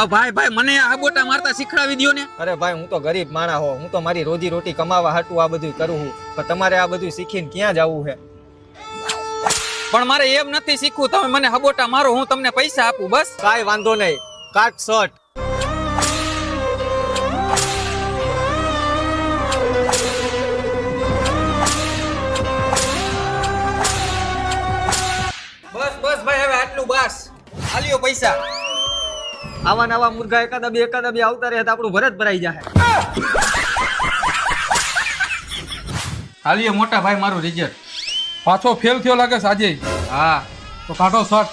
ભાઈ ભાઈ મને આ બોટા મારતા શીખડાવી દ્યો ને. અરે ભાઈ હું તો ગરીબ માણા હો, હું તો મારી રોજી રોટી કમાવા હાટું આ બધું કરું છું, પણ તમારે આ બધું શીખીને ક્યાં જવું છે? પણ મારે એમ નથી શીખવું, તમે મને હબોટા મારો, હું તમને પૈસા આપું બસ. કાંઈ વાંધો નહીં, કાટ શર્ટ. બસ બસ ભાઈ હવે આટલું બસ. આલ્યો પૈસા. આવા નવા મુર્ગા એકાદા બે આવતા રહે તો આપણું ભરત ભરાઈ જાય. આલ્યો મોટા ભાઈ મારું રિઝલ્ટ. પાછો ફેલ થયો લાગે સાજે. હા તો કાઢો શર્ટ.